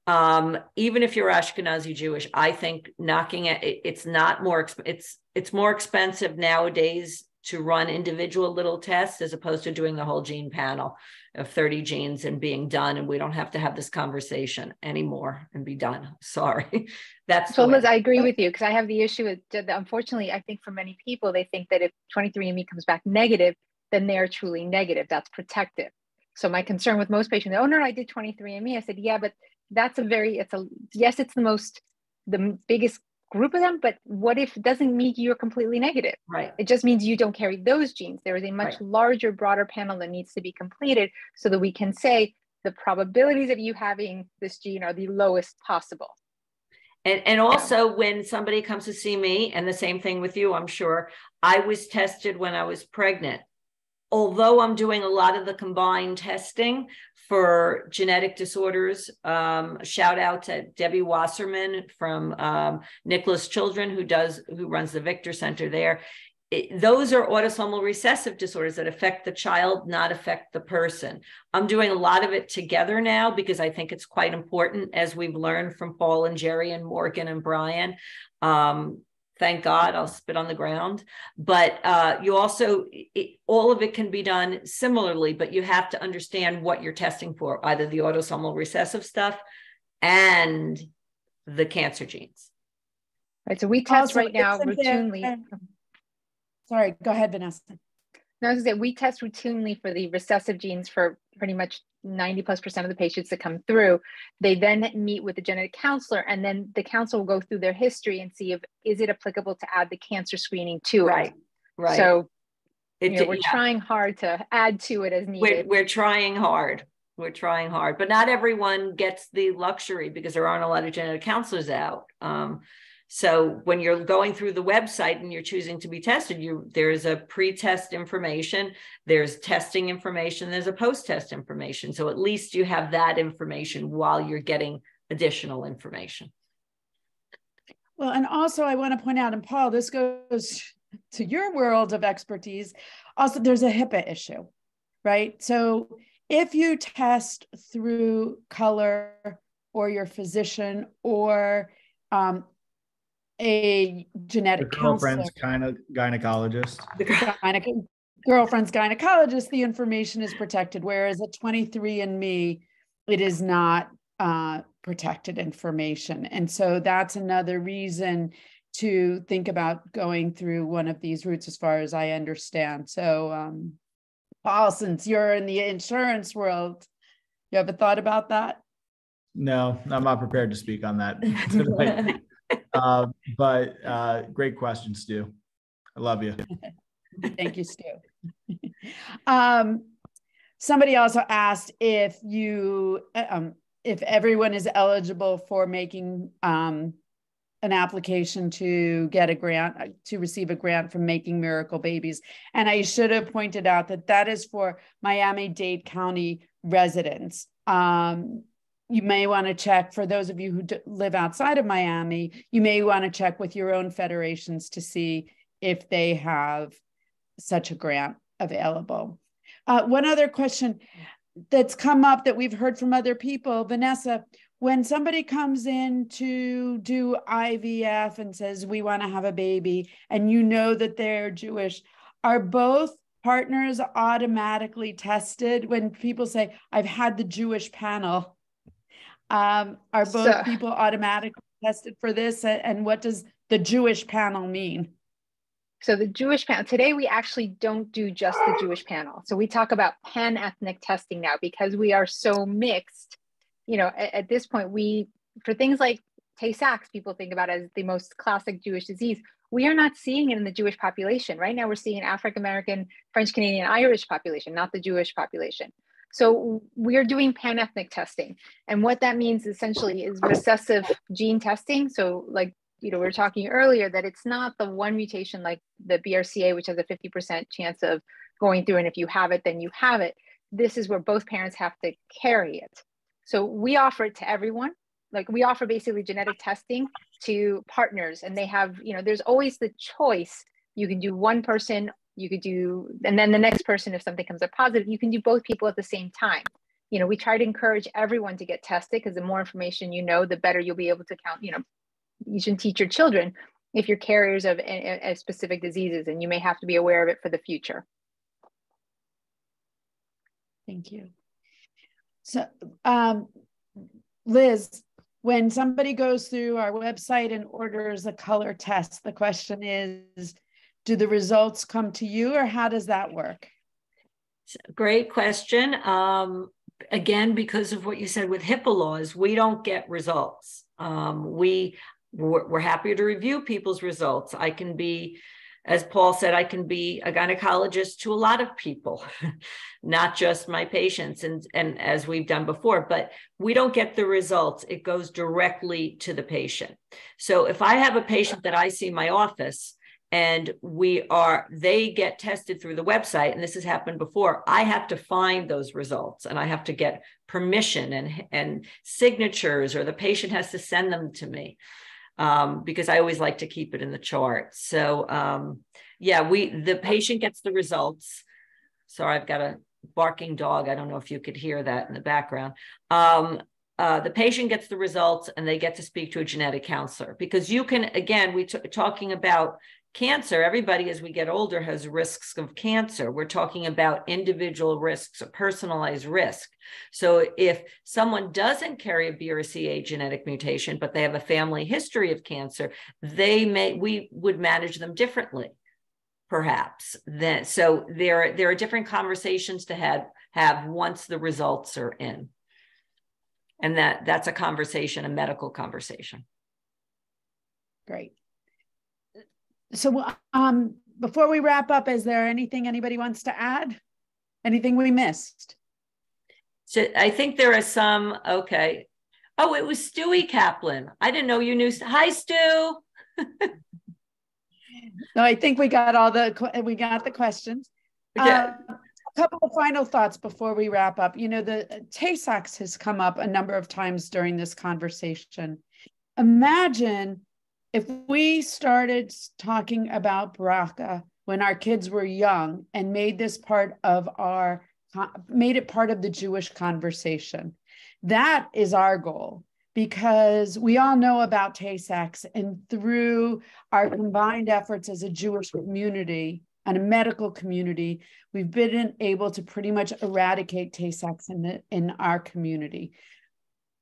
Even if you're Ashkenazi Jewish, I think knocking it, it's more expensive nowadays to run individual little tests as opposed to doing the whole gene panel of 30 genes and being done. And we don't have to have this conversation anymore and be done. Sorry. That's so Liz, I agree with you, because I have the issue with, unfortunately, I think for many people, they think that if 23andMe comes back negative, then they're truly negative. That's protective. So my concern with most patients, oh, no, I did 23andMe. I said, yeah, but that's yes, it's the biggest group of them, but what if it doesn't mean you're completely negative? Right. It just means you don't carry those genes. There is a much larger, broader panel that needs to be completed so that we can say the probabilities of you having this gene are the lowest possible. And also when somebody comes to see me, and the same thing with you, I'm sure, I was tested when I was pregnant. Although I'm doing a lot of the combined testing for genetic disorders, shout out to Debbie Wasserman from Nicholas Children, who runs the Victor Center there. Those are autosomal recessive disorders that affect the child, not affect the person. I'm doing a lot of it together now because I think it's quite important, as we've learned from Paul and Jerry and Morgan and Brian. Thank God, I'll spit on the ground. But you also, all of it can be done similarly, but you have to understand what you're testing for, either the autosomal recessive stuff and the cancer genes. Right, so we test right now routinely. Sorry, go ahead, Vanessa. No, I was going to say, we test routinely for the recessive genes for pretty much 90+% of the patients that come through. They then meet with the genetic counselor, and then the counselor will go through their history and see if is it applicable to add the cancer screening to it. Right. So we're trying hard to add to it as needed. We're trying hard. We're trying hard, but not everyone gets the luxury because there aren't a lot of genetic counselors out. So when you're going through the website and you're choosing to be tested, there's a pre-test information, there's testing information, there's a post-test information. So at least you have that information while you're getting additional information. Well, and also I want to point out, and Paul, this goes to your world of expertise. Also, there's a HIPAA issue, right? So if you test through color or your physician or a genetic girlfriend's counselor, gynecologist. Girlfriend's gynecologist, the information is protected, whereas at 23andMe, it is not protected information. And so that's another reason to think about going through one of these routes, as far as I understand. So, Paul, since you're in the insurance world, you have a thought about that? No, I'm not prepared to speak on that tonight. But great question, Stu. I love you. Thank you, Stu. Somebody also asked if everyone is eligible for making an application to get a grant, to receive a grant from Making Miracle Babies. And I should have pointed out that is for Miami-Dade County residents. You may want to check, for those of you who live outside of Miami, you may want to check with your own federations to see if they have such a grant available. One other question. that's come up that we've heard from other people. Vanessa, when somebody comes in to do IVF and says, we want to have a baby, and you know that they're Jewish, are both partners automatically tested? When people say, I've had the Jewish panel, are both people automatically tested for this? And what does the Jewish panel mean? So the Jewish panel, today we actually don't do just the Jewish panel. So we talk about pan-ethnic testing now because we are so mixed. You know, at this point, for things like Tay-Sachs, people think about as the most classic Jewish disease. We are not seeing it in the Jewish population. Right now, we're seeing an African-American, French-Canadian, Irish population, not the Jewish population. So we're doing pan-ethnic testing. And what that means essentially is recessive gene testing. So like, you know, we were talking earlier that it's not the one mutation like the BRCA, which has a 50% chance of going through. And if you have it, then you have it. This is where both parents have to carry it. So we offer it to everyone. Like we offer basically genetic testing to partners, and they have, you know, there's always the choice. You can do one person, you could do, and then the next person, if something comes up positive, you can do both people at the same time. You know, we try to encourage everyone to get tested because the more information you know, the better you'll be able to count, you know, you should teach your children if you're carriers of specific diseases, and you may have to be aware of it for the future. Thank you. So, Liz, when somebody goes through our website and orders a color test, the question is, do the results come to you, or how does that work? Great question. Again, because of what you said with HIPAA laws, we don't get results. We're happy to review people's results. I can be, as Paul said, I can be a gynecologist to a lot of people, not just my patients, and as we've done before, but we don't get the results. It goes directly to the patient. So if I have a patient that I see in my office and they get tested through the website, and this has happened before, I have to find those results, and I have to get permission and signatures, or the patient has to send them to me. Because I always like to keep it in the chart. So yeah, the patient gets the results. Sorry, I've got a barking dog. I don't know if you could hear that in the background. The patient gets the results, and they get to speak to a genetic counselor, because you can, again, talking about cancer. Everybody, as we get older, has risks of cancer. We're talking about individual risks, a personalized risk. So if someone doesn't carry a BRCA genetic mutation, but they have a family history of cancer, we would manage them differently, perhaps. So there are different conversations to have once the results are in. And that's a conversation, a medical conversation. Great. So before we wrap up, is there anything anybody wants to add? Anything we missed? So I think there are some, okay. Oh, it was Stewie Kaplan. I didn't know you knew. Hi, Stu. No, I think we got the questions. Yeah. A couple of final thoughts before we wrap up. You know, the Tay-Sachs has come up a number of times during this conversation. Imagine if we started talking about BRCA when our kids were young and made it part of the Jewish conversation. That is our goal, because we all know about Tay-Sachs, and through our combined efforts as a Jewish community and a medical community, we've been able to pretty much eradicate Tay-Sachs in our community.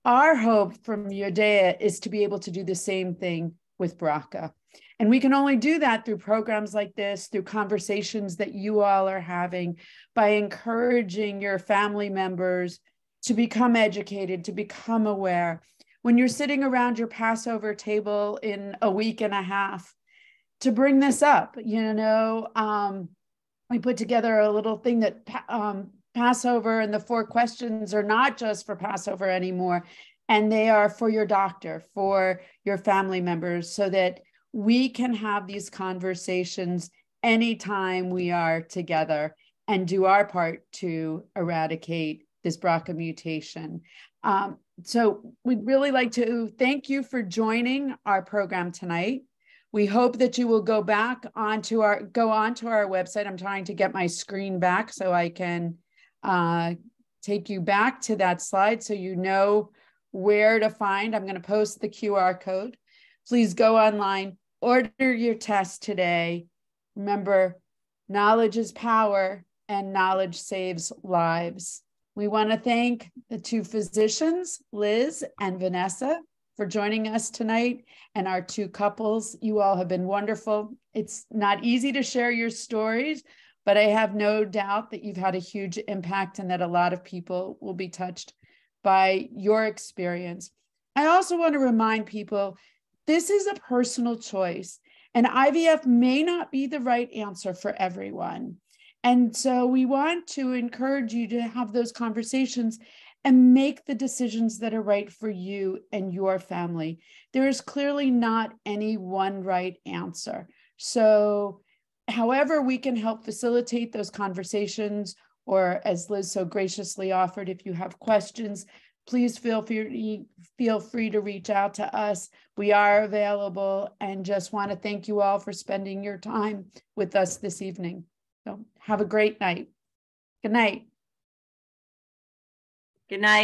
Our hope from Yodeah is to be able to do the same thing with BRCA. And we can only do that through programs like this, through conversations that you all are having, by encouraging your family members to become educated, to become aware. When you're sitting around your Passover table in a week and a half, to bring this up, you know, we put together a little thing that Passover and the 4 questions are not just for Passover anymore, and they are for your doctor, for your family members, so that we can have these conversations anytime we are together and do our part to eradicate this BRCA mutation. So we'd really like to thank you for joining our program tonight. We hope that you will go onto our website. I'm trying to get my screen back so I can take you back to that slide so you know where to find. I'm going to post the QR code. Please go online, order your test today. Remember, knowledge is power and knowledge saves lives. We want to thank the two physicians, Liz and Vanessa, for joining us tonight, and our two couples. You all have been wonderful. It's not easy to share your stories, but I have no doubt that you've had a huge impact and that a lot of people will be touched by your experience. I also want to remind people, this is a personal choice, and IVF may not be the right answer for everyone. And so we want to encourage you to have those conversations and make the decisions that are right for you and your family. There is clearly not any one right answer. So however we can help facilitate those conversations, or as Liz so graciously offered, if you have questions, please feel free to reach out to us. We are available, and just want to thank you all for spending your time with us this evening. So have a great night. Good night. Good night.